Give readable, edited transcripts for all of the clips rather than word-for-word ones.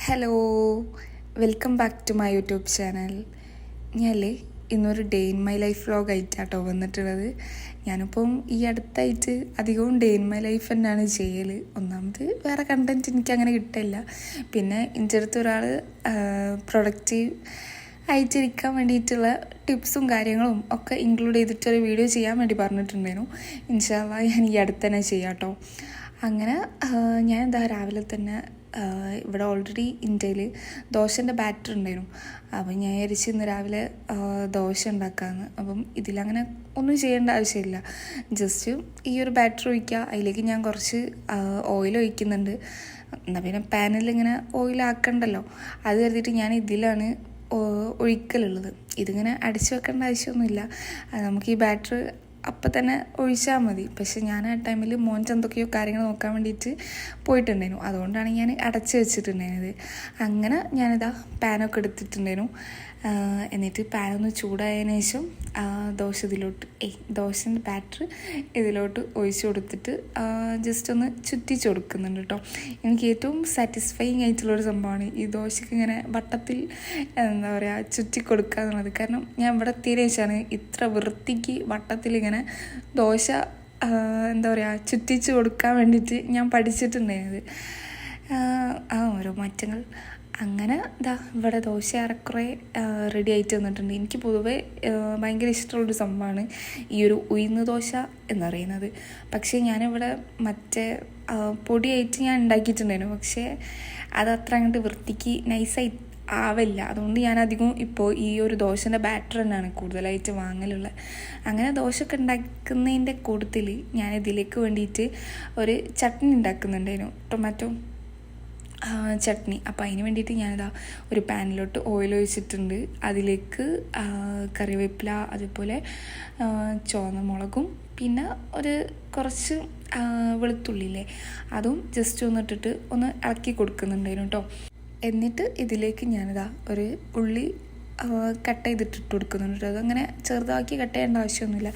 Hello, welcome back to my YouTube channel. ഞാനല്ലേ ഇന്നൊരു day in my life vlog ആയിട്ടാട്ടോ വന്നിട്ടുള്ളത്. ഞാനിപ്പം ഈ അടുത്തായിട്ട് അധികവും ഡേ ഇൻ മൈ ലൈഫ് തന്നെയാണ് ചെയ്യൽ. ഒന്നാമത് വേറെ കണ്ടൻറ്റ് എനിക്കങ്ങനെ കിട്ടില്ല. പിന്നെ എൻ്റെ അടുത്ത് ഒരാൾ പ്രൊഡക്റ്റീവ് ആയിട്ടിരിക്കാൻ വേണ്ടിയിട്ടുള്ള ടിപ്സും കാര്യങ്ങളും ഒക്കെ ഇൻക്ലൂഡ് ചെയ്തിട്ടൊരു വീഡിയോ ചെയ്യാൻ വേണ്ടി പറഞ്ഞിട്ടുണ്ടായിരുന്നു. ഇൻഷാ അള്ളാ ഞാൻ ഈ അടുത്ത് തന്നെ ചെയ്യാം കേട്ടോ. അങ്ങനെ ഞാൻ എന്താ രാവിലെ തന്നെ ഇവിടെ ഓൾറെഡി ഇന്ത്യയിൽ ദോശൻ്റെ ബാറ്റർ ഉണ്ടായിരുന്നു. അപ്പം ഞാൻ വിചാരിച്ച് ഇന്ന് രാവിലെ ദോശ ഉണ്ടാക്കാമെന്ന്. അപ്പം ഇതിലങ്ങനെ ഒന്നും ചെയ്യേണ്ട ആവശ്യമില്ല. ജസ്റ്റ് ഈ ഒരു ബാറ്റർ ഒഴിക്കുക, അതിലേക്ക് ഞാൻ കുറച്ച് ഓയിൽ ഒഴിക്കുന്നുണ്ട്. എന്നാൽ പിന്നെ പാനിലിങ്ങനെ ഓയിലാക്കണ്ടല്ലോ, അത് കരുതിയിട്ട് ഞാൻ ഇതിലാണ് ഒഴിക്കലുള്ളത്. ഇതിങ്ങനെ അടിച്ചു വെക്കേണ്ട ആവശ്യമൊന്നുമില്ല. നമുക്ക് ഈ ബാറ്റർ അപ്പം തന്നെ ഒഴിച്ചാൽ മതി. പക്ഷെ ഞാൻ ആ ടൈമിൽ മോൻ എന്തൊക്കെയോ കാര്യങ്ങൾ നോക്കാൻ വേണ്ടിയിട്ട് പോയിട്ടുണ്ടായിരുന്നു. അതുകൊണ്ടാണ് ഞാൻ അടച്ചു വെച്ചിട്ടുണ്ടായിരുന്നത്. അങ്ങനെ ഞാനിതാ പാനൊക്കെ എടുത്തിട്ടുണ്ടായിരുന്നു. എന്നിട്ട് പാനൊന്ന് ചൂടായതിനു ശേഷം ദോശൻ്റെ ബാറ്റർ ഇതിലോട്ട് ഒഴിച്ചു കൊടുത്തിട്ട് ജസ്റ്റ് ഒന്ന് ചുറ്റിച്ച് കൊടുക്കുന്നുണ്ട് കേട്ടോ. എനിക്ക് ഏറ്റവും സാറ്റിസ്ഫൈങ് ആയിട്ടുള്ളൊരു സംഭവമാണ് ഈ ദോശയ്ക്ക് ഇങ്ങനെ വട്ടത്തിൽ എന്താ പറയുക ചുറ്റി കൊടുക്കുക എന്നുള്ളത്. കാരണം ഞാൻ ഇവിടെ എത്തിയതിനു ഇത്ര വൃത്തിക്ക് വട്ടത്തിൽ ഇങ്ങനെ ദോശ എന്താ പറയുക ചുറ്റിച്ച് കൊടുക്കാൻ വേണ്ടിയിട്ട് ഞാൻ പഠിച്ചിട്ടുണ്ടായിരുന്നത്. ഓരോ മാറ്റങ്ങൾ. അങ്ങനെ ഇവിടെ ദോശ ഏറെക്കുറെ റെഡി ആയിട്ട് വന്നിട്ടുണ്ട്. എനിക്ക് പൊതുവേ ഭയങ്കര ഇഷ്ടമുള്ളൊരു സംഭവമാണ് ഈ ഒരു ഉഴുന്ന് ദോശ എന്ന് പറയുന്നത്. പക്ഷേ ഞാനിവിടെ മറ്റേ പൊടിയായിട്ട് ഞാൻ ഉണ്ടാക്കിയിട്ടുണ്ടായിരുന്നു. പക്ഷേ അതത്ര അങ്ങോട്ട് വൃത്തിക്ക് നൈസായി ആവില്ല. അതുകൊണ്ട് ഞാനധികം ഇപ്പോൾ ഈ ഒരു ദോശൻ്റെ ബാറ്റർ തന്നെയാണ് കൂടുതലായിട്ട് വാങ്ങലുള്ളത്. അങ്ങനെ ദോശയൊക്കെ ഉണ്ടാക്കുന്നതിൻ്റെ കൂട്ടത്തിൽ ഞാൻ ഇതിലേക്ക് വേണ്ടിയിട്ട് ഒരു ചട്നി ഉണ്ടാക്കുന്നുണ്ടായിരുന്നു, ടൊമാറ്റോ ചട്നി. അപ്പോൾ അതിന് വേണ്ടിയിട്ട് ഞാനിതാ ഒരു പാനിലോട്ട് ഓയിൽ ഒഴിച്ചിട്ടുണ്ട്. അതിലേക്ക് കറിവേപ്പില, അതുപോലെ ചുവന്ന മുളകും പിന്നെ ഒരു കുറച്ച് വെളുത്തുള്ളിയില്ലേ അതും ജസ്റ്റ് ഒന്നിട്ടിട്ട് ഒന്ന് ഇളക്കി കൊടുക്കുന്നുണ്ടായിരുന്നു കേട്ടോ. എന്നിട്ട് ഇതിലേക്ക് ഞാനിതാ ഒരു ഉള്ളി കട്ട് ചെയ്തിട്ടിട്ട് കൊടുക്കുന്നുണ്ട്. അതങ്ങനെ ചെറുതാക്കി കട്ട് ചെയ്യേണ്ട ആവശ്യമൊന്നുമില്ല.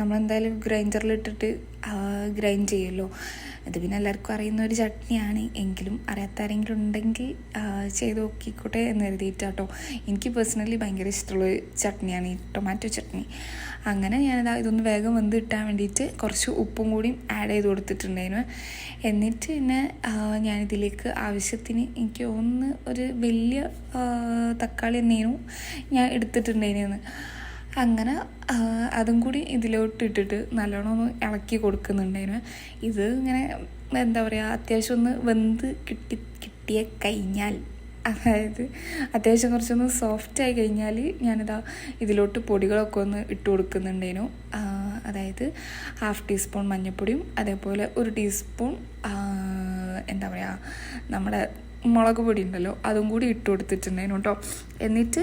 നമ്മളെന്തായാലും ഗ്രൈൻഡറിലിട്ടിട്ട് ഗ്രൈൻഡ് ചെയ്യുമല്ലോ. ഇത് പിന്നെ എല്ലാവർക്കും അറിയുന്ന ഒരു ചട്നിയാണ്. എങ്കിലും അറിയാത്ത ആരെങ്കിലും ഉണ്ടെങ്കിൽ ചെയ്ത് നോക്കിക്കോട്ടെ എന്ന് കരുതിയിട്ടാട്ടോ. എനിക്ക് പേഴ്സണലി ഭയങ്കര ഇഷ്ടമുള്ള ചട്നിയാണ് ഈ ടൊമാറ്റോ ചട്നി. അങ്ങനെ ഞാനിതാ ഇതൊന്ന് വേഗം വെന്ത് കിട്ടാൻ വേണ്ടിയിട്ട് കുറച്ച് ഉപ്പും കൂടി ആഡ് ചെയ്ത് കൊടുത്തിട്ടുണ്ടായിരുന്നു. എന്നിട്ട് പിന്നെ ഞാനിതിലേക്ക് ആവശ്യത്തിന് എനിക്ക് ഒന്ന് ഒരു വലിയ തക്കാളി തന്നെയായിരുന്നു ഞാൻ എടുത്തിട്ടുണ്ടായിരുന്നു. അങ്ങനെ അതും കൂടി ഇതിലോട്ട് ഇട്ടിട്ട് നല്ലോണം ഒന്ന് ഇളക്കി കൊടുക്കുന്നുണ്ടായിരുന്നു. ഇത് ഇങ്ങനെ എന്താ പറയുക അത്യാവശ്യം ഒന്ന് വെന്ത് കിട്ടിയ കഴിഞ്ഞാൽ, അതായത് അത്യാവശ്യം കുറച്ചൊന്ന് സോഫ്റ്റായി കഴിഞ്ഞാൽ ഞാനിതാ ഇതിലോട്ട് പൊടികളൊക്കെ ഒന്ന് ഇട്ട് കൊടുക്കുന്നുണ്ടായിരുന്നു. അതായത് 1/2 ടീസ്പൂൺ മഞ്ഞൾപ്പൊടിയും അതേപോലെ 1 ടീസ്പൂൺ എന്താ പറയുക നമ്മുടെ മുളക് പൊടി ഉണ്ടല്ലോ അതും കൂടി ഇട്ട് കൊടുത്തിട്ടുണ്ടായിരുന്നു കേട്ടോ. എന്നിട്ട്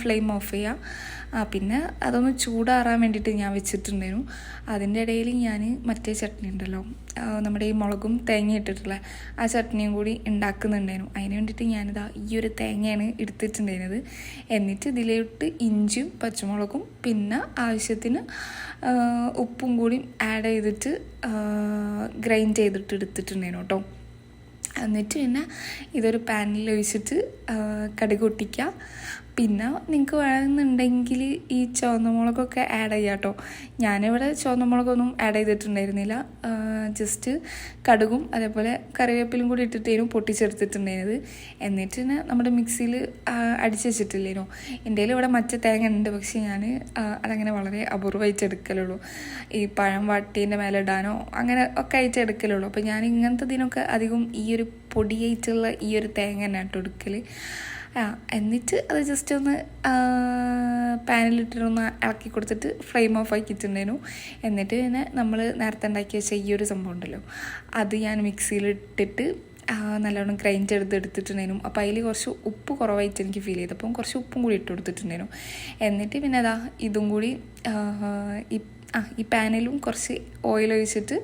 ഫ്ലെയിം ഓഫ് ചെയ്യുക. പിന്നെ അതൊന്ന് ചൂടാറാൻ വേണ്ടിയിട്ട് ഞാൻ വെച്ചിട്ടുണ്ടായിരുന്നു. അതിൻ്റെ ഇടയിൽ ഞാൻ മറ്റേ ചട്നി ഉണ്ടല്ലോ, നമ്മുടെ ഈ മുളകും തേങ്ങ ഇട്ടിട്ടുള്ള ആ ചട്നിയും കൂടി ഉണ്ടാക്കുന്നുണ്ടായിരുന്നു. അതിന് വേണ്ടിയിട്ട് ഞാനിതാ ഈ ഒരു തേങ്ങയാണ് എടുത്തിട്ടുണ്ടായിരുന്നത്. എന്നിട്ട് ഇതിലോട്ട് ഇഞ്ചിയും പച്ചമുളകും പിന്നെ ആവശ്യത്തിന് ഉപ്പും കൂടി ആഡ് ചെയ്തിട്ട് ഗ്രൈൻഡ് ചെയ്തിട്ട് എടുത്തിട്ടുണ്ടായിരുന്നു കേട്ടോ. എന്നിട്ട് പിന്നെ ഇതൊരു പാനിൽ ഒഴിച്ചിട്ട് കടുക് പൊട്ടിക്കുക. പിന്നെ നിങ്ങൾക്ക് വേണമെന്നുണ്ടെങ്കിൽ ഈ ചുവന്ന മുളകൊക്കെ ആഡ് ചെയ്യാം കേട്ടോ. ഞാനിവിടെ ചുവന്ന മുളകൊന്നും ആഡ് ചെയ്തിട്ടുണ്ടായിരുന്നില്ല. ജസ്റ്റ് കടുകും അതേപോലെ കറിവേപ്പിലും കൂടി ഇട്ടിട്ടായിരുന്നു പൊട്ടിച്ചെടുത്തിട്ടുണ്ടായിരുന്നത്. എന്നിട്ട് തന്നെ നമ്മുടെ മിക്സിയിൽ അടിച്ച് വെച്ചിട്ടില്ലേനോ. എൻ്റെ ഇവിടെ മറ്റേ തേങ്ങ ഉണ്ട്, പക്ഷേ ഞാൻ അതങ്ങനെ വളരെ അപൂർവമായിട്ട് എടുക്കലുള്ളൂ. ഈ പഴം വാട്ടീൻ്റെ മേലെ ഇടാനോ അങ്ങനെ ഒക്കെ ആയിട്ട് എടുക്കലുള്ളൂ. അപ്പോൾ ഞാൻ ഇങ്ങനത്തെ ഇതിനൊക്കെ അധികം ഈ ഒരു പൊടിയായിട്ടുള്ള ഈ ഒരു തേങ്ങ തന്നെ കേട്ടോ എടുക്കൽ. എന്നിട്ട് അത് ജസ്റ്റ് ഒന്ന് പാനിലിട്ടൊന്ന് ഇളക്കി കൊടുത്തിട്ട് ഫ്ലെയിം ഓഫ് ആക്കിയിട്ടുണ്ടായിരുന്നു. എന്നിട്ട് പിന്നെ നമ്മൾ നേരത്തെ ഉണ്ടാക്കി വെച്ച ഈ ഒരു സംഭവം ഉണ്ടല്ലോ അത് ഞാൻ മിക്സിയിലിട്ടിട്ട് നല്ലോണം ഗ്രൈൻഡ് എടുത്തിട്ടുണ്ടായിരുന്നു. അപ്പോൾ അതിൽ കുറച്ച് ഉപ്പ് കുറവായിട്ട് എനിക്ക് ഫീൽ ചെയ്തപ്പം കുറച്ച് ഉപ്പും കൂടി ഇട്ട് കൊടുത്തിട്ടുണ്ടായിരുന്നു. എന്നിട്ട് പിന്നെ ഇതും കൂടി ഈ പാനിലും കുറച്ച് ഓയിൽ ഒഴിച്ചിട്ട്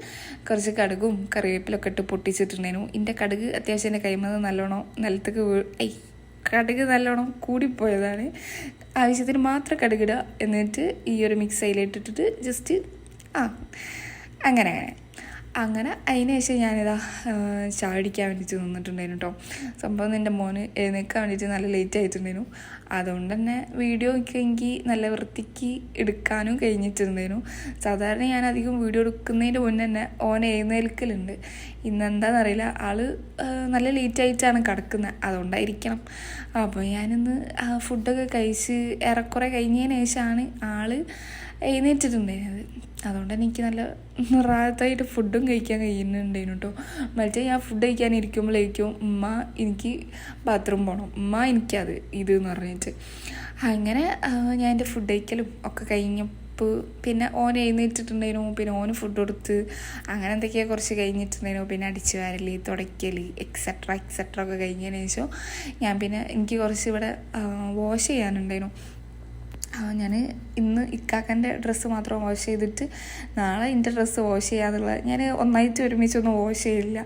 കുറച്ച് കടുകും കറിവേപ്പിലൊക്കെ ഇട്ട് പൊട്ടിച്ചിട്ടുണ്ടായിരുന്നു. എൻ്റെ കടുക് അത്യാവശ്യം എൻ്റെ കൈമത് നല്ലോണം നിലത്തേക്ക് കടുക് നല്ലോണം കൂടിപ്പോയതാണ്. ആവശ്യത്തിന് മാത്രം കടുകിടുക. എന്നിട്ട് ഈ ഒരു മിക്സ് അതിലിട്ടിട്ട് ജസ്റ്റ് അങ്ങനെ അങ്ങനെ അതിന് ശേഷം ഞാനിതാ ചായ അടിക്കാൻ വേണ്ടിയിട്ട് നിന്നിട്ടുണ്ടായിരുന്നു കേട്ടോ. സംഭവം എൻ്റെ മോന് എഴുന്നേൽക്കാൻ വേണ്ടിയിട്ട് നല്ല ലേറ്റ് ആയിട്ടുണ്ടായിരുന്നു. അതുകൊണ്ട് തന്നെ വീഡിയോ ഒക്കെ എനിക്ക് നല്ല വൃത്തിക്ക് എടുക്കാനും കഴിഞ്ഞിട്ടുണ്ടായിരുന്നു. സാധാരണ ഞാൻ അധികം വീഡിയോ എടുക്കുന്നതിൻ്റെ മുന്നേ തന്നെ ഓനെ എഴുന്നേൽക്കലുണ്ട്. ഇന്നെന്താണെന്നറിയില്ല, ആള് നല്ല ലേറ്റായിട്ടാണ് കിടക്കുന്നത്, അതുകൊണ്ടായിരിക്കണം. അപ്പോൾ ഞാനിന്ന് ഫുഡൊക്കെ കഴിച്ച് ഏറെക്കുറെ കഴിഞ്ഞതിന് ശേഷമാണ് ആള് എഴുന്നേറ്റിട്ടുണ്ടായിരുന്നത്. അതുകൊണ്ട് തന്നെ എനിക്ക് നല്ല റാഹത്തായിട്ട് ഫുഡും കഴിക്കാൻ കഴിയുന്നുണ്ടായിരുന്നു കേട്ടോ. മറ്റേ ഞാൻ ഫുഡ് കഴിക്കാനിരിക്കുമ്പോഴേക്കും ഉമ്മ എനിക്ക് ബാത്റൂം പോകണം, ഉമ്മ എനിക്കത് ഇത് എന്ന് പറഞ്ഞിട്ട്. അങ്ങനെ ഞാൻ എൻ്റെ ഫുഡ് കഴിക്കലും ഒക്കെ കഴിഞ്ഞപ്പോൾ പിന്നെ ഓൻ എഴുന്നേറ്റിട്ടുണ്ടായിരുന്നു. പിന്നെ ഓന് ഫുഡ് കൊടുത്ത് അങ്ങനെ എന്തൊക്കെയാണ് കുറച്ച് കഴിഞ്ഞിട്ടുണ്ടായിരുന്നു. പിന്നെ അടിച്ചു വാരൽ, തുടയ്ക്കൽ, എക്സെട്ര ഒക്കെ കഴിഞ്ഞതിന് ശേഷം പിന്നെ എനിക്ക് കുറച്ച് ഇവിടെ വാഷ് ചെയ്യാനുണ്ടായിരുന്നു. ഞാൻ ഇന്ന് ഇക്കാക്കൻ്റെ ഡ്രസ്സ് മാത്രം വാഷ് ചെയ്തിട്ട് നാളെ എൻ്റെ ഡ്രസ്സ് വാഷ് ചെയ്യാന്നുള്ള, ഞാൻ ഒന്നായിട്ട് ഒരുമിച്ചൊന്നും വാഷ് ചെയ്യില്ല,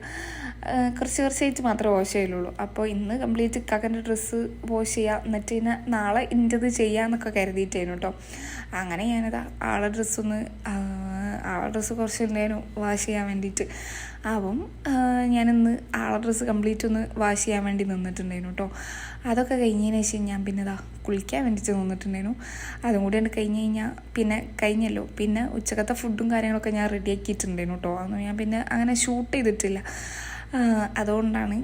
കുറച്ചായിട്ട് മാത്രമേ വാഷ് ചെയ്യുള്ളൂ. അപ്പോൾ ഇന്ന് കംപ്ലീറ്റ് ഇക്കാക്കൻ്റെ ഡ്രസ്സ് വാഷ് ചെയ്യുക, എന്നിട്ട് പിന്നെ നാളെ എൻ്റെത് ചെയ്യാമെന്നൊക്കെ കരുതിയിട്ടായിരുന്നു കേട്ടോ. അങ്ങനെ ഞാനതാ ആളെ ഡ്രസ്സ് കുറച്ച് ഉണ്ടായിരുന്നു വാഷ് ചെയ്യാൻ വേണ്ടിയിട്ട്. അപ്പം ഞാനിന്ന് ആളെ ഡ്രസ്സ് കംപ്ലീറ്റ് ഒന്ന് വാഷ് ചെയ്യാൻ വേണ്ടി നിന്നിട്ടുണ്ടായിരുന്നു കേട്ടോ. അതൊക്കെ കഴിഞ്ഞതിന് ശേഷം ഞാൻ പിന്നെ കുളിക്കാൻ വേണ്ടിയിട്ട് നിന്നിട്ടുണ്ടായിരുന്നു. അതും കൂടി കഴിഞ്ഞ് കഴിഞ്ഞാൽ പിന്നെ കഴിഞ്ഞല്ലോ. പിന്നെ ഉച്ചക്കത്തെ ഫുഡും കാര്യങ്ങളൊക്കെ ഞാൻ റെഡിയാക്കിയിട്ടുണ്ടായിരുന്നു കേട്ടോ. അതൊന്നും ഞാൻ പിന്നെ അങ്ങനെ ഷൂട്ട് ചെയ്തിട്ടില്ല. അതുകൊണ്ടാണ്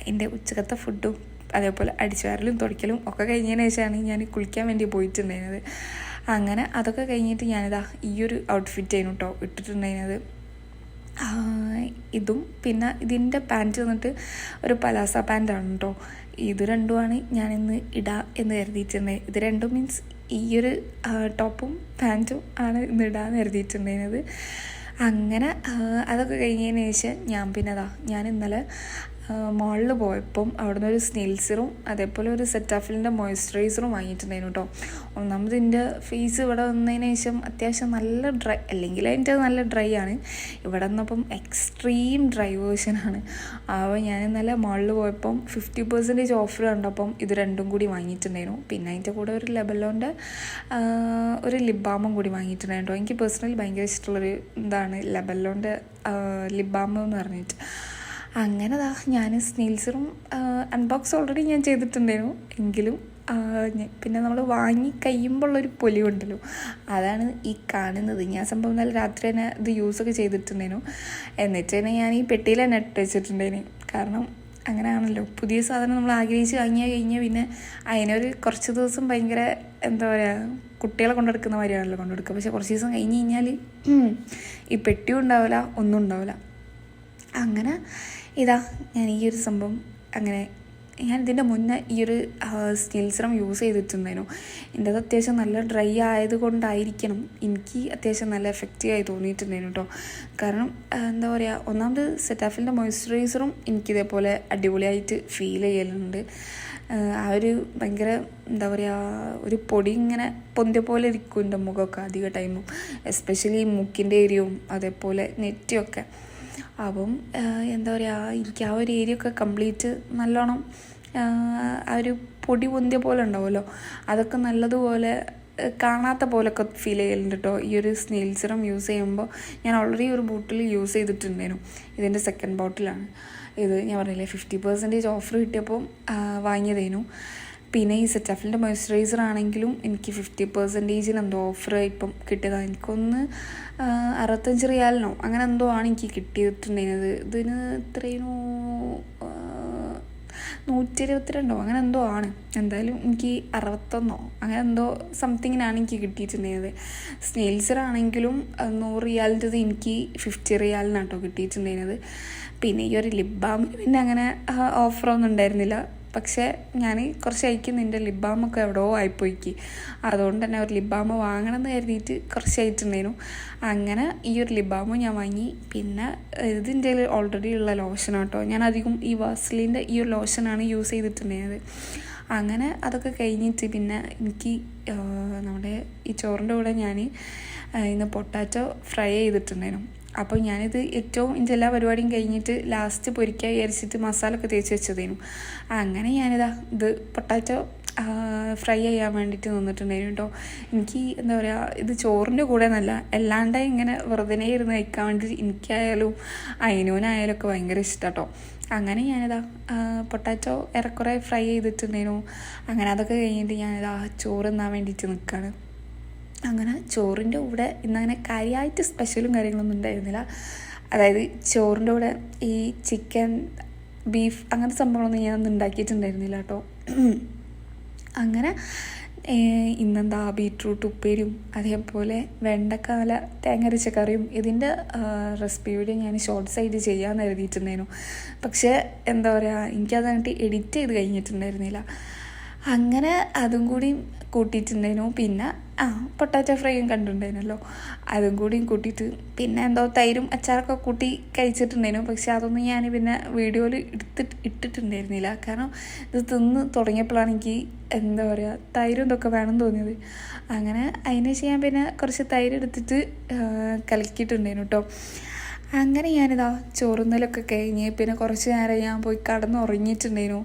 എൻ്റെ ഉച്ചക്കത്തെ ഫുഡും അതേപോലെ അടിച്ചുവാരലും തുടയ്ക്കലും ഒക്കെ കഴിഞ്ഞതിന് ശേഷമാണ് ഞാൻ കുളിക്കാൻ വേണ്ടി പോയിട്ടുണ്ടായിരുന്നത്. അങ്ങനെ അതൊക്കെ കഴിഞ്ഞിട്ട് ഞാനിതാ ഈ ഒരു ഔട്ട്ഫിറ്റായിരുന്നു കേട്ടോ ഇട്ടിട്ടുണ്ടായിരുന്നത്. ഇതും പിന്നെ ഇതിൻ്റെ പാൻറ്റ് വന്നിട്ട് ഒരു പലാസ പാൻറ്റാണ് കേട്ടോ. ഇത് രണ്ടുമാണ് ഞാനിന്ന് ഇടാം എന്ന് കരുതിയിട്ടുണ്ട്. ഇത് രണ്ടും മീൻസ് ഈ ഒരു ടോപ്പും പാൻറ്റും ആണ് ഇന്ന് ഇടാമെന്ന് കരുതിയിട്ടുണ്ടായിരുന്നത്. അങ്ങനെ അതൊക്കെ കഴിഞ്ഞതിന് ശേഷം ഞാൻ ഇന്നലെ മോളിൽ പോയപ്പം അവിടെ നിന്ന് ഒരു സ്നെയിൽസറും അതേപോലെ ഒരു സെറ്റാഫിലിൻ്റെ മോയ്സ്ചറൈസറും വാങ്ങിയിട്ടുണ്ടായിരുന്നു കേട്ടോ. ഒന്നാമത് എൻ്റെ ഫേസ് ഇവിടെ വന്നതിന് ശേഷം അത്യാവശ്യം നല്ല ഡ്രൈ, അല്ലെങ്കിൽ അതിൻ്റെ നല്ല ഡ്രൈ ആണ്. ഇവിടെ വന്നപ്പം എക്സ്ട്രീം ഡ്രൈ വേർഷനാണ്. അപ്പോൾ ഞാൻ ഇന്നലെ മോളിൽ പോയപ്പം 50% ഓഫർ കണ്ടപ്പം ഇത് രണ്ടും കൂടി വാങ്ങിയിട്ടുണ്ടായിരുന്നു. പിന്നെ അതിൻ്റെ കൂടെ ഒരു ലെബലോൻ്റെ ഒരു ലിപ് ബാമും കൂടി വാങ്ങിയിട്ടുണ്ടായിരുന്നു കേട്ടോ. എനിക്ക് പേഴ്സണലി ഭയങ്കര ഇഷ്ടമുള്ളൊരു ഇതാണ് ലെബലോൻ്റെ ലിപ് ബാം എന്ന് പറഞ്ഞിട്ട്. അങ്ങനെ ഞാൻ സ്നെയിൽസറും അൺബോക്സ് ഓൾറെഡി ഞാൻ ചെയ്തിട്ടുണ്ടായിരുന്നു. എങ്കിലും പിന്നെ നമ്മൾ വാങ്ങി കഴിയുമ്പോഴുള്ളൊരു പൊലിവുണ്ടല്ലോ, അതാണ് ഈ കാണുന്നത്. ഞാൻ സംഭവം നല്ല രാത്രി തന്നെ ഇത് യൂസൊക്കെ ചെയ്തിട്ടുണ്ടായിരുന്നു. എന്നിട്ട് തന്നെ ഞാൻ ഈ പെട്ടിയിൽ തന്നെ ഇട്ട് വെച്ചിട്ടുണ്ടായിരുന്നു. കാരണം അങ്ങനെയാണല്ലോ, പുതിയ സാധനം നമ്മൾ ആഗ്രഹിച്ച് വാങ്ങിയാൽ കഴിഞ്ഞാൽ പിന്നെ അതിനൊരു കുറച്ച് ദിവസം ഭയങ്കര എന്താ പറയുക, കുട്ടികളെ കൊണ്ടെടുക്കുന്ന മാതിരിയാണല്ലോ കൊണ്ടെടുക്കുക. പക്ഷെ കുറച്ച് ദിവസം കഴിഞ്ഞ് കഴിഞ്ഞാൽ ഈ പെട്ടിയും ഉണ്ടാവില്ല, ഒന്നും ഉണ്ടാവില്ല. അങ്ങനെ ഞാൻ ഈ ഒരു സംഭവം ഞാൻ ഇതിൻ്റെ മുന്നേ ഈ ഒരു സ്നെയിൽസറും യൂസ് ചെയ്തിട്ടുണ്ടായിരുന്നു. എൻ്റെ അത് അത്യാവശ്യം നല്ല ഡ്രൈ ആയതുകൊണ്ടായിരിക്കണം എനിക്ക് അത്യാവശ്യം നല്ല എഫക്റ്റീവായി തോന്നിയിട്ടുണ്ടായിരുന്നു കേട്ടോ. കാരണം എന്താ പറയുക, ഒന്നാമത് സെറ്റാഫിലിൻ്റെ മോയ്സ്ചറൈസറും എനിക്കിതേപോലെ അടിപൊളിയായിട്ട് ഫീൽ ചെയ്യലുണ്ട്. ആ ഒരു ഭയങ്കര എന്താ പറയുക, ഒരു പൊടി ഇങ്ങനെ പൊന്തിയ പോലെ ഇരിക്കും എൻ്റെ മുഖമൊക്കെ അധിക ടൈമും, എസ്പെഷ്യലി മൂക്കിൻ്റെ ഏരിയയും അതേപോലെ നെറ്റിയൊക്കെ. അപ്പം എന്താ പറയുക, എനിക്ക് ആ ഒരു ഏരിയ ഒക്കെ കംപ്ലീറ്റ് നല്ലോണം ആ ഒരു പൊടി പൊന്തിയ പോലെ ഉണ്ടാവുമല്ലോ, അതൊക്കെ നല്ലതുപോലെ കാണാത്ത പോലൊക്കെ ഫീൽ ചെയ്യലുണ്ട് കേട്ടോ ഈ ഒരു സ്നെയിൽസറും യൂസ് ചെയ്യുമ്പോൾ. ഞാൻ ഓൾറെഡി ഒരു ബോട്ടിൽ യൂസ് ചെയ്തിട്ടുണ്ടായിരുന്നു. ഇതിൻ്റെ സെക്കൻഡ് ബോട്ടിലാണ് ഇത്. ഞാൻ പറഞ്ഞില്ലേ 50% ഓഫർ കിട്ടിയപ്പോൾ വാങ്ങിയതേനു. പിന്നെ ഈ സെറ്റാഫിലിൻ്റെ മോയ്സ്ചറൈസർ ആണെങ്കിലും എനിക്ക് 50% എന്തോ ഓഫർ ഇപ്പം കിട്ടിയതാണ്. എനിക്കൊന്ന് 65 റിയാലിനോ അങ്ങനെ എന്തോ ആണ് എനിക്ക് കിട്ടിയിട്ടുണ്ടായിരുന്നത്. ഇതിന് എത്രയോ 122 അങ്ങനെ എന്തോ ആണ്. എന്തായാലും എനിക്ക് 61 അങ്ങനെ എന്തോ സംതിങ്ങിനാണ് എനിക്ക് കിട്ടിയിട്ടുണ്ടായിരുന്നത്. സ്നെയിൽസർ ആണെങ്കിലും 100 റിയാലിൻ്റെ എനിക്ക് 50 റിയാലിനാണ് കേട്ടോ കിട്ടിയിട്ടുണ്ടായിരുന്നത്. പിന്നെ ഈ ഒരു ലിപ് ബാം പിന്നെ അങ്ങനെ ഓഫറൊന്നും ഉണ്ടായിരുന്നില്ല. പക്ഷേ ഞാൻ കുറച്ച് അയക്കുന്നുണ്ട്, ലിപ് ബാമൊക്കെ എവിടെയോ ആയിപ്പോയിക്ക്. അതുകൊണ്ട് തന്നെ ഒരു ലിപ് ബാം വാങ്ങണം എന്ന് കരുതിയിട്ട് കുറച്ച് ആയിട്ടുണ്ടായിരുന്നു. അങ്ങനെ ഈ ഒരു ലിപ് ബാമും ഞാൻ വാങ്ങി. പിന്നെ ഇതിൻ്റെ ഓൾറെഡി ഉള്ള ലോഷനാണ് കേട്ടോ. ഞാൻ അധികം ഈ വാസ്ലിൻ്റെ ഈ ഒരു ലോഷനാണ് യൂസ് ചെയ്തിട്ടുണ്ടായിരുന്നത്. അങ്ങനെ അതൊക്കെ കഴിഞ്ഞിട്ട് പിന്നെ എനിക്ക് നമ്മുടെ ഈ ചോറിൻ്റെ കൂടെ ഞാൻ ഇന്ന് പൊട്ടാറ്റോ ഫ്രൈ ചെയ്തിട്ടുണ്ടായിരുന്നു. അപ്പോൾ ഞാനിത് ഏറ്റവും എൻ്റെ എല്ലാ പരിപാടിയും കഴിഞ്ഞിട്ട് ലാസ്റ്റ് പൊരിക്കാൻ വിചാരിച്ചിട്ട് മസാല ഒക്കെ തേച്ച് വെച്ചതേനു. അങ്ങനെ ഞാനിത് പൊട്ടാറ്റോ ഫ്രൈ ചെയ്യാൻ വേണ്ടിയിട്ട് നിന്നിട്ടുണ്ടായിരുന്നു കേട്ടോ. എനിക്ക് എന്താ പറയുക, ഇത് ചോറിൻ്റെ കൂടെ എന്നല്ല, അല്ലാണ്ട് ഇങ്ങനെ വെറുതെ ഇരുന്ന് കഴിക്കാൻ വേണ്ടി എനിക്കായാലും അതിനൂനായാലും ഒക്കെ ഭയങ്കര ഇഷ്ടം കേട്ടോ. അങ്ങനെ ഞാനിതാ പൊട്ടാറ്റോ ഏറെക്കുറെ ഫ്രൈ ചെയ്തിട്ടുണ്ടായിരുന്നു. അങ്ങനെ അതൊക്കെ കഴിഞ്ഞിട്ട് ഞാനിതാ ചോറ് തിന്നാൻ വേണ്ടിയിട്ട് നിൽക്കുകയാണ്. അങ്ങനെ ചോറിൻ്റെ കൂടെ ഇന്നങ്ങനെ കാര്യമായിട്ട് സ്പെഷ്യലും കാര്യങ്ങളൊന്നും ഉണ്ടായിരുന്നില്ല. അതായത് ചോറിൻ്റെ കൂടെ ഈ ചിക്കൻ, ബീഫ് അങ്ങനത്തെ സംഭവങ്ങളൊന്നും ഞാനൊന്നും ഉണ്ടാക്കിയിട്ടുണ്ടായിരുന്നില്ല കേട്ടോ. അങ്ങനെ ഇന്നെന്താ ബീട്രൂട്ട് ഉപ്പേരിയും അതേപോലെ വെണ്ടക്കാല തേങ്ങരച്ച കറിയും. ഇതിൻ്റെ റെസിപ്പി വീഡിയോ ഞാൻ ഷോർട്സ് ആയിട്ട് ചെയ്യാമെന്ന് എഴുതിയിട്ടുണ്ടായിരുന്നു. പക്ഷേ എന്താ പറയുക, എനിക്കതായിട്ട് എഡിറ്റ് ചെയ്ത് കഴിഞ്ഞിട്ടുണ്ടായിരുന്നില്ല. അങ്ങനെ അതും കൂടി കൂട്ടിയിട്ടുണ്ടായിരുന്നു. പിന്നെ പൊട്ടാറ്റോ ഫ്രൈയും കണ്ടിട്ടുണ്ടായിരുന്നല്ലോ, അതും കൂടിയും കൂട്ടിയിട്ട് പിന്നെ എന്തോ തൈരും അച്ചാറൊക്കെ കൂട്ടി കഴിച്ചിട്ടുണ്ടായിരുന്നു. പക്ഷെ അതൊന്നും ഞാൻ പിന്നെ വീഡിയോയിൽ ഇട്ടിട്ടുണ്ടായിരുന്നില്ല. കാരണം ഇത് തിന്ന് തുടങ്ങിയപ്പോഴാണ് എനിക്ക് എന്താ പറയുക, തൈരും ഇതൊക്കെ വേണം തോന്നിയത്. അങ്ങനെ അതിന് ചെയ്യാൻ പിന്നെ കുറച്ച് തൈര് എടുത്തിട്ട് കലക്കിയിട്ടുണ്ടായിരുന്നു കേട്ടോ. അങ്ങനെ ഞാനിതാ ചോറുന്നലൊക്കെ കഴിഞ്ഞ് പിന്നെ കുറച്ച് നേരം ഞാൻ പോയി കടന്നുറങ്ങിയിട്ടുണ്ടായിരുന്നു.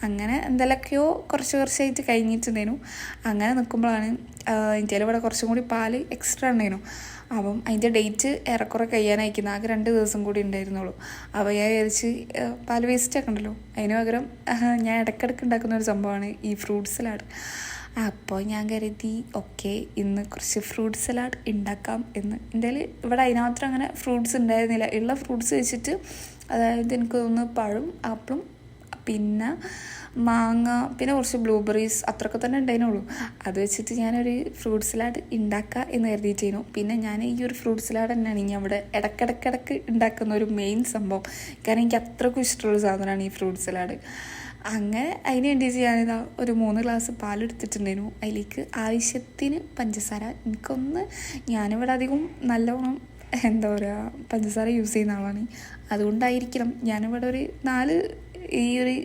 അങ്ങനെ എന്തെങ്കിലുമൊക്കെയോ കുറച്ചായിട്ട് കഴിഞ്ഞിട്ടുണ്ടായിരുന്നു. അങ്ങനെ നിൽക്കുമ്പോഴാണ് എൻ്റെ ഇവിടെ കുറച്ചും കൂടി പാല് എക്സ്ട്രാ ഉണ്ടായിരുന്നു. അപ്പം അതിൻ്റെ ഡേറ്റ് ഏറെക്കുറെ കഴിയാനയക്കുന്നത്, ആകെ 2 ദിവസം കൂടി ഉണ്ടായിരുന്നുള്ളൂ. അപ്പോൾ ഞാൻ വിചാരിച്ച് പാല് വേസ്റ്റ് ആക്കണ്ടല്ലോ, അതിന് പകരം ഞാൻ ഇടയ്ക്കിടയ്ക്ക് ഉണ്ടാക്കുന്ന ഒരു സംഭവമാണ് ഈ ഫ്രൂട്ട് സലാഡ്. അപ്പോൾ ഞാൻ കരുതി ഓക്കെ ഇന്ന് കുറച്ച് ഫ്രൂട്ട് സലാഡ് ഉണ്ടാക്കാം എന്ന്. എന്തായാലും ഇവിടെ അതിനകത്ത് അങ്ങനെ ഫ്രൂട്ട്സ് ഉണ്ടായിരുന്നില്ല. ഉള്ള ഫ്രൂട്ട്സ് വെച്ചിട്ട്, അതായത് എനിക്ക് തോന്നുന്നു പഴം, ആപ്പിളും, പിന്നെ മാങ്ങ, പിന്നെ കുറച്ച് ബ്ലൂബെറീസ്, അത്രയൊക്കെ തന്നെ ഉണ്ടായിരുന്നുള്ളൂ. അത് വെച്ചിട്ട് ഞാനൊരു ഫ്രൂട്ട് സലാഡ് ഉണ്ടാക്കുക എന്ന് കരുതിയിട്ടായിരുന്നു. പിന്നെ ഞാൻ ഈ ഒരു ഫ്രൂട്ട് സലാഡ് തന്നെയാണ് ഇനി അവിടെ ഇടയ്ക്കിടയ്ക്ക് ഉണ്ടാക്കുന്ന ഒരു മെയിൻ സംഭവം. കാരണം എനിക്ക് അത്രയ്ക്കും ഇഷ്ടമുള്ള സാധനമാണ് ഈ ഫ്രൂട്ട് സലാഡ്. അങ്ങനെ അതിന് വേണ്ടിയിട്ട് ഞാനിതാ ഒരു 3 ഗ്ലാസ് പാലെടുത്തിട്ടുണ്ടായിരുന്നു. അതിലേക്ക് ആവശ്യത്തിന് പഞ്ചസാര. ഞാനിവിടെ അധികം നല്ലോണം എന്താ പറയുക പഞ്ചസാര യൂസ് ചെയ്യുന്ന ആളാണ്. അതുകൊണ്ടായിരിക്കണം ഞാനിവിടെ ഒരു 4 ഈ ഒരു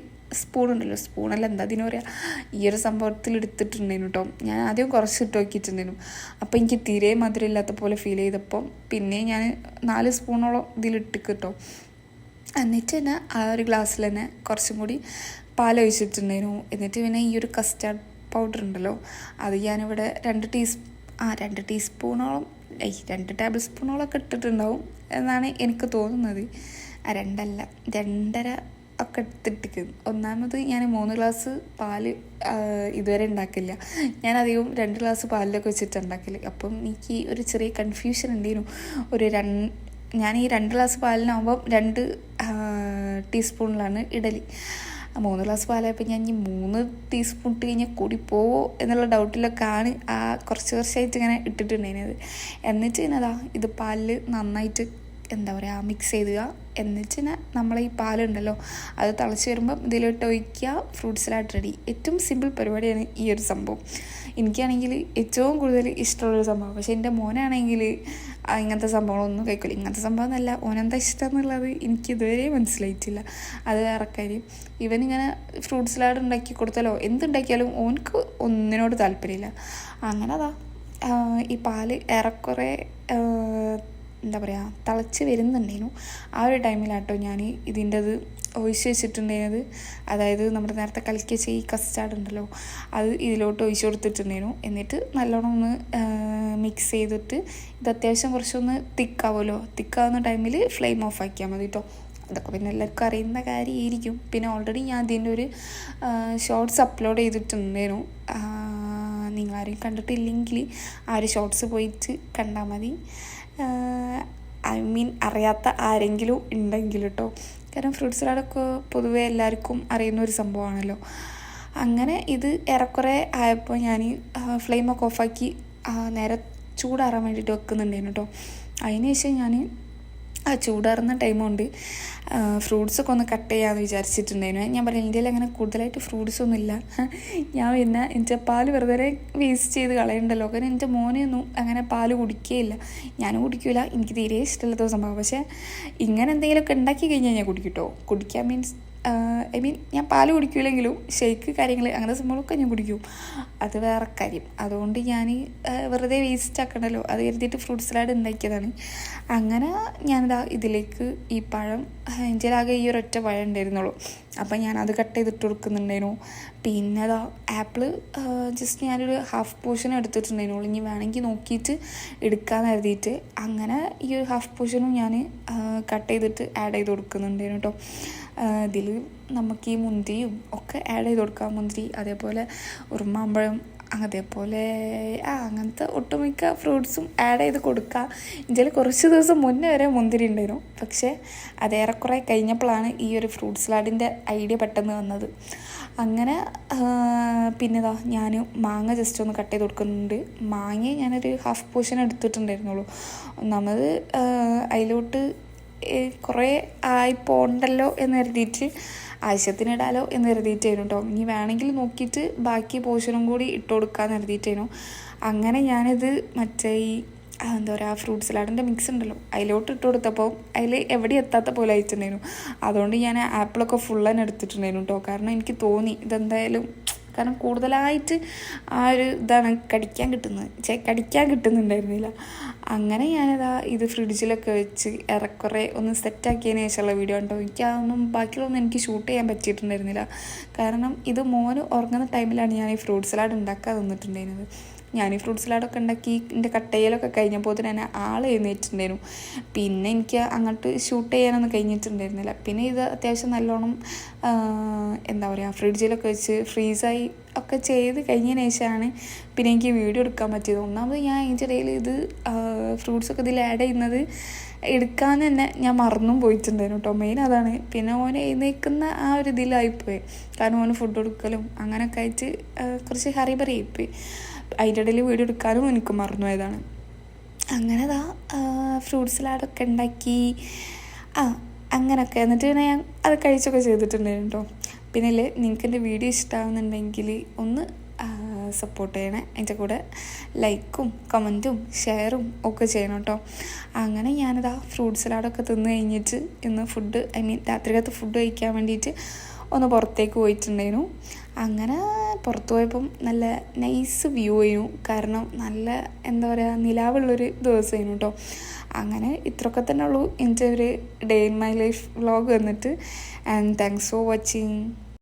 സ്പൂണുണ്ടല്ലോ, സ്പൂണല്ല എന്താ അതിന് പറയുക, ഈ ഒരു സംഭവത്തിൽ എടുത്തിട്ടുണ്ടായിരുന്നു കേട്ടോ. ഞാൻ ആദ്യം കുറച്ച് ഇട്ട് നോക്കിയിട്ടുണ്ടായിരുന്നു. അപ്പോൾ എനിക്ക് തീരെ മധുരം ഇല്ലാത്ത പോലെ ഫീൽ ചെയ്തപ്പോൾ പിന്നെ ഞാൻ 4 സ്പൂണോളം ഇതിലിട്ട് കേട്ടോ. എന്നിട്ട് തന്നെ ആ ഒരു ഗ്ലാസ്സിൽ തന്നെ കുറച്ചും കൂടി പാലൊഴിച്ചിട്ടുണ്ടായിരുന്നു. എന്നിട്ട് പിന്നെ ഈ ഒരു കസ്റ്റാർഡ് പൗഡർ ഉണ്ടല്ലോ, അത് ഞാനിവിടെ 2 ടീസ്പൂണോളം 2 ടേബിൾ സ്പൂണോളൊക്കെ ഇട്ടിട്ടുണ്ടാവും എന്നാണ് എനിക്ക് തോന്നുന്നത്. 2.5 ഒക്കെ എടുത്തിട്ട്. ഒന്നാമത് ഞാൻ 3 ഗ്ലാസ് പാല് ഇതുവരെ ഉണ്ടാക്കില്ല. ഞാനധികം 2 ഗ്ലാസ് പാലിലൊക്കെ വെച്ചിട്ട് ഉണ്ടാക്കില്ല. അപ്പം എനിക്ക് ഒരു ചെറിയ കൺഫ്യൂഷൻ ഉണ്ടായിരുന്നു. ഞാൻ ഈ 2 ഗ്ലാസ് പാലിനാകുമ്പം 2 ടീസ്പൂണിലാണ് ഇടൽ. 3 ഗ്ലാസ് പാലായപ്പോൾ ഞാൻ ഈ 3 ടീസ്പൂൺ ഇട്ട് കഴിഞ്ഞാൽ കൂടി പോവോ എന്നുള്ള ഡൗട്ടിലൊക്കെയാണ് കുറച്ചായിട്ട് ഇങ്ങനെ ഇട്ടിട്ടുണ്ടായിരുന്നത്. എന്നിട്ട് എന്നതാ ഇത് പാലിൽ നന്നായിട്ട് എന്താ പറയുക മിക്സ് ചെയ്യുക. എന്നിട്ട് നമ്മളെ ഈ പാലുണ്ടല്ലോ അത് തിളച്ച് വരുമ്പം ഇതിലോട്ട് ഒഴിക്കുക. Fruit salad ready. ഏറ്റവും സിമ്പിൾ പരിപാടിയാണ് ഈ ഒരു സംഭവം. എനിക്കാണെങ്കിൽ ഏറ്റവും കൂടുതൽ ഇഷ്ടമുള്ളൊരു സംഭവം. പക്ഷേ എൻ്റെ മോനാണെങ്കിൽ ഇങ്ങനത്തെ സംഭവങ്ങളൊന്നും കഴിക്കില്ല. ഇങ്ങനത്തെ സംഭവം എന്നല്ല, ഓനെന്താ ഇഷ്ടം എന്നുള്ളത് എനിക്കിതുവരെ മനസ്സിലായിട്ടില്ല. അത് വേറെ കാര്യം. ഇവനിങ്ങനെ ഫ്രൂട്ട് സലാഡ് ഉണ്ടാക്കി കൊടുത്താലോ എന്തുണ്ടാക്കിയാലും ഓനക്ക് ഒന്നിനോട് താല്പര്യമില്ല. അങ്ങനെ അതാ ഈ പാല് ഏറെക്കുറെ എന്താ പറയുക തിളച്ച് വരുന്നുണ്ടായിരുന്നു. ആ ഒരു ടൈമിലാട്ടോ ഞാൻ ഇതിൻ്റെത് ഒഴിച്ച് വെച്ചിട്ടുണ്ടായിരുന്നത്. അതായത് നമ്മുടെ നേരത്തെ കലക്കി വെച്ച ഈ കസ്റ്റാർഡ് ഉണ്ടല്ലോ അത് ഇതിലോട്ട് ഒഴിച്ച് കൊടുത്തിട്ടുണ്ടായിരുന്നു. എന്നിട്ട് നല്ലോണം ഒന്ന് മിക്സ് ചെയ്തിട്ട് ഇത് അത്യാവശ്യം കുറച്ചൊന്ന് തിക്കാവുമല്ലോ, തിക്കാവുന്ന ടൈമിൽ ഫ്ലെയിം ഓഫ് ആക്കിയാൽ മതി കേട്ടോ. അതൊക്കെ പിന്നെ എല്ലാവർക്കും അറിയുന്ന കാര്യമായിരിക്കും. പിന്നെ ഓൾറെഡി ഞാൻ ഇതിൻ്റെ ഒരു ഷോർട്സ് അപ്ലോഡ് ചെയ്തിട്ടുണ്ടായിരുന്നു. നിങ്ങളാരും കണ്ടിട്ടില്ലെങ്കിൽ ആ ഒരു ഷോർട്സ് പോയിട്ട് കണ്ടാൽ മതി. അറിയാത്ത ആരെങ്കിലും ഉണ്ടെങ്കിൽ കേട്ടോ. കാരണം ഫ്രൂട്ട് സലാഡൊക്കെ പൊതുവെ എല്ലാവർക്കും അറിയുന്ന ഒരു സംഭവമാണല്ലോ. അങ്ങനെ ഇത് ഏറെക്കുറെ ആയപ്പോൾ ഞാൻ ഫ്ലെയിമൊക്കെ ഓഫാക്കി നേരെ ചൂടാറാൻ വേണ്ടിയിട്ട് വെക്കുന്നുണ്ടായിരുന്നു കേട്ടോ. അതിന് ശേഷം ഞാൻ ആ ചൂടാറുന്ന ടൈം കൊണ്ട് ഫ്രൂട്ട്സൊക്കെ ഒന്ന് കട്ട് ചെയ്യാമെന്ന് വിചാരിച്ചിട്ടുണ്ടായിരുന്നു. ഞാൻ പറയാം ഇന്ത്യയിൽ അങ്ങനെ കൂടുതലായിട്ട് ഫ്രൂട്ട്സൊന്നും ഇല്ല. ഞാൻ പിന്നെ എൻ്റെ പാല് വെറുതെ വേസ്റ്റ് ചെയ്ത് കളയണ്ടല്ലോ. കാരണം എൻ്റെ മോനെയൊന്നും അങ്ങനെ പാല് കുടിക്കുകയില്ല, ഞാനും കുടിക്കില്ല. എനിക്ക് തീരെ ഇഷ്ടമില്ലാത്ത സംഭവം. പക്ഷേ ഇങ്ങനെ എന്തെങ്കിലുമൊക്കെ ഉണ്ടാക്കി കഴിഞ്ഞാൽ ഞാൻ കുടിക്കും കേട്ടോ. കുടിക്കാൻ മീൻസ് ഐ മീൻ ഞാൻ പാല് കുടിക്കില്ലെങ്കിലും ഷേക്ക് കാര്യങ്ങൾ അങ്ങനത്തെ സംഭവങ്ങളൊക്കെ ഞാൻ കുടിക്കും, അത് വേറെ കാര്യം. അതുകൊണ്ട് ഞാൻ വെറുതെ വേസ്റ്റ് ആക്കണമല്ലോ അത് കരുതിയിട്ട് ഫ്രൂട്ട് സലാഡ് ഉണ്ടാക്കിയതാണ്. അങ്ങനെ ഞാനിതാ ഇതിലേക്ക് ഈ പഴം, എൻ്റെ ആകെ ഈ ഒരൊറ്റ പഴം ഉണ്ടായിരുന്നുള്ളൂ, അപ്പം ഞാനത് കട്ട് ചെയ്തിട്ട് കൊടുക്കുന്നുണ്ടായിരുന്നു. പിന്നെ അതാ ആപ്പിള് ജസ്റ്റ് ഞാനൊരു ഹാഫ് പോർഷൻ എടുത്തിട്ടുണ്ടായിരുന്നുള്ളൂ, ഇനി വേണമെങ്കിൽ നോക്കിയിട്ട് എടുക്കാമെന്ന് കരുതിയിട്ട്. അങ്ങനെ ഈ ഒരു ഹാഫ് പോർഷനും ഞാൻ കട്ട് ചെയ്തിട്ട് ആഡ് ചെയ്ത് കൊടുക്കുന്നുണ്ടായിരുന്നു കേട്ടോ. ഇതിൽ നമുക്ക് ഈ മുന്തിരിയും ഒക്കെ ആഡ് ചെയ്ത് കൊടുക്കാം, മുന്തിരി അതേപോലെ ഉറുമാമ്പഴം അതേപോലെ അങ്ങനത്തെ ഒട്ടുമിക്ക ഫ്രൂട്ട്സും ആഡ് ചെയ്ത് കൊടുക്കുക. ഇതിൽ കുറച്ച് ദിവസം മുന്നേ വരെ മുന്തിരി ഉണ്ടായിരുന്നു, പക്ഷേ അത് ഏറെക്കുറെ കഴിഞ്ഞപ്പോഴാണ് ഈ ഒരു ഫ്രൂട്ട് സലാഡിൻ്റെ ഐഡിയ പെട്ടെന്ന് വന്നത്. അങ്ങനെ പിന്നെ ഞാൻ മാങ്ങ ജസ്റ്റ് ഒന്ന് കട്ട് ചെയ്ത് കൊടുക്കുന്നുണ്ട്. മാങ്ങ ഞാനൊരു ഹാഫ് പോർഷൻ എടുത്തിട്ടുണ്ടായിരുന്നുള്ളൂ, ഒന്നാമത് അതിലോട്ട് കുറേ ആയി പോണ്ടല്ലോ എന്ന് കരുതിയിട്ട് ആവശ്യത്തിനിടാലോ എന്ന് കരുതിയിട്ടായിരുന്നു കേട്ടോ. ഇനി വേണമെങ്കിൽ നോക്കിയിട്ട് ബാക്കി പോർഷനും കൂടി ഇട്ട് കൊടുക്കാമെന്ന് കരുതിയിട്ടായിരുന്നു. അങ്ങനെ ഞാനിത് മറ്റേ ഈ എന്താ പറയുക ഫ്രൂട്ട് സലാഡിൻ്റെ മിക്സ് ഉണ്ടല്ലോ അതിലോട്ട് ഇട്ട് കൊടുത്തപ്പോൾ അതിൽ എവിടെ എത്താത്ത പോലെ ആയിട്ടുണ്ടായിരുന്നു. അതുകൊണ്ട് ഞാൻ ആപ്പിളൊക്കെ ഫുൾ തന്നെ എടുത്തിട്ടുണ്ടായിരുന്നു കേട്ടോ. കാരണം എനിക്ക് തോന്നി ഇതെന്തായാലും, കാരണം കൂടുതലായിട്ട് ആ ഒരു ഇതാണ് കടിക്കാൻ കിട്ടുന്നുണ്ടായിരുന്നില്ല. അങ്ങനെ ഞാനിതാ ഇത് ഫ്രിഡ്ജിലൊക്കെ വെച്ച് ഏറെക്കുറെ ഒന്ന് സെറ്റാക്കിയതിന് ശേഷമുള്ള വീഡിയോ ഉണ്ടോ. എനിക്കതൊന്നും ബാക്കിയുള്ളതൊന്നും എനിക്ക് ഷൂട്ട് ചെയ്യാൻ പറ്റിയിട്ടുണ്ടായിരുന്നില്ല. കാരണം ഇത് മോന് ഉറങ്ങുന്ന ടൈമിലാണ് ഞാൻ ഈ ഫ്രൂട്ട് സലാഡ് ഉണ്ടാക്കാൻ തന്നിട്ടുണ്ടായിരുന്നത്. ഞാൻ ഈ ഫ്രൂട്ട് സലാഡൊക്കെ ഉണ്ടാക്കി എൻ്റെ കട്ടയിലൊക്കെ കഴിഞ്ഞപ്പോൾ തന്നെ ആൾ എഴുന്നേറ്റിട്ടുണ്ടായിരുന്നു. പിന്നെ എനിക്ക് അങ്ങോട്ട് ഷൂട്ട് ചെയ്യാനൊന്നും കഴിഞ്ഞിട്ടുണ്ടായിരുന്നില്ല. പിന്നെ ഇത് അത്യാവശ്യം നല്ലോണം എന്താ പറയുക ഫ്രിഡ്ജിലൊക്കെ വെച്ച് ഫ്രീസായി ഒക്കെ ചെയ്ത് കഴിഞ്ഞതിന് ശേഷമാണ് പിന്നെ എനിക്ക് വീഡിയോ എടുക്കാൻ പറ്റിയത്. ഒന്നാമത് ഞാൻ അതിൻ്റെ ഇടയിൽ ഇത് ഫ്രൂട്ട്സൊക്കെ ഇതിൽ ആഡ് ചെയ്യുന്നത് എടുക്കാൻ തന്നെ ഞാൻ മറന്നും പോയിട്ടുണ്ടായിരുന്നു കേട്ടോ. മെയിൻ അതാണ്. പിന്നെ ഓനെ എഴുന്നേൽക്കുന്ന ആ ഒരു ഇതിലായിപ്പോയി, കാരണം ഓന് ഫുഡ് കൊടുക്കലും അങ്ങനെയൊക്കെ ആയിട്ട് കുറച്ച് ഹറിബറി ആയിപ്പോയി. അതിൻ്റെ ഇടയിൽ വീഡിയോ എടുക്കാനും എനിക്ക് മറന്നുപോയതാണ്. അങ്ങനെ ഫ്രൂട്ട് സലാഡൊക്കെ ഉണ്ടാക്കി അങ്ങനെയൊക്കെ എന്നിട്ട് പിന്നെ ഞാൻ അത് കഴിച്ചൊക്കെ ചെയ്തിട്ടുണ്ടായിരുന്നു കേട്ടോ. പിന്നെ നിങ്ങൾക്ക് എൻ്റെ വീഡിയോ ഇഷ്ടമാകുന്നുണ്ടെങ്കിൽ ഒന്ന് സപ്പോർട്ട് ചെയ്യണേ. അതിൻ്റെ കൂടെ ലൈക്കും കമൻറ്റും ഷെയറും ഒക്കെ ചെയ്യണം കേട്ടോ. അങ്ങനെ ഞാനിതാ ഫ്രൂട്ട് സലാഡൊക്കെ തിന്ന് കഴിഞ്ഞിട്ട് ഇന്ന് രാത്രികത്ത് ഫുഡ് കഴിക്കാൻ വേണ്ടിയിട്ട് ഒന്ന് പുറത്തേക്ക് പോയിട്ടുണ്ടായിരുന്നു. അങ്ങനെ പുറത്ത് പോയപ്പം നല്ല നൈസ് വ്യൂ ആയിരുന്നു, കാരണം നല്ല എന്താ പറയുക നിലാവുള്ളൊരു ദിവസമായിരുന്നു കേട്ടോ. അങ്ങനെ ഇത്രയൊക്കെ തന്നെ ഉള്ളൂ എൻ്റെ ഒരു day in my life vlog വന്നിട്ട്. And thanks for watching.